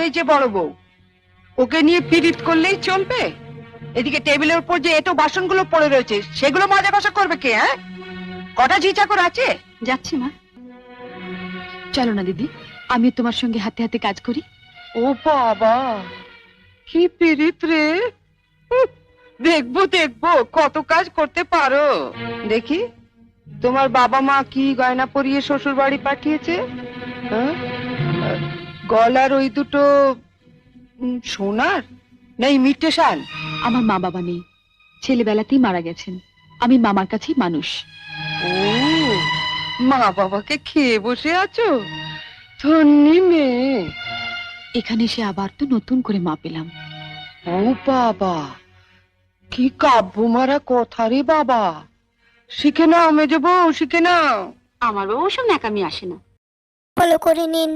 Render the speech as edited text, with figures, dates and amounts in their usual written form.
এই যে বড় বউ, ওকে নিয়ে পীড়িত করলেই চলবে? এদিকে টেবিলের উপর যে এটো বাসনগুলো পড়ে রয়েছে, সেগুলো মাজা ঘষা করবে কে? হ্যাঁ, কটা ঝি চাকর আছে? যাচ্ছি মা। চলো না দিদি, আমি তোমার সঙ্গে হাতে হাতে কাজ করি। ও বাবা, কি পীড়িত রে! উহ, দেখবো দেখবো কত কাজ করতে পারো। দেখি তোমার বাবা মা কি গয়না পরিয়ে শ্বশুর বাড়ি পাঠিয়েছে। হ্যাঁ? গলার ওই দুটো সোনার নেই মিটে শাল? আমার মা বাবা নেই, ছেলেবেলাতেই মারা গেছেন। আমি মামার কাছেই মানুষ। ও, মা বাবাকে খেয়ে বসে আছো? ধন্যি মেয়ে। এখানে এসে আবার তো নতুন করে মা পেলাম। ও বাবা, কি কাব্য মারা কথা রে বাবা! শিখে নাও মেজো বউ, শিখে নাও। আমার বাবা ওসব ন্যাকামি আসে না। ফলো করে নিন।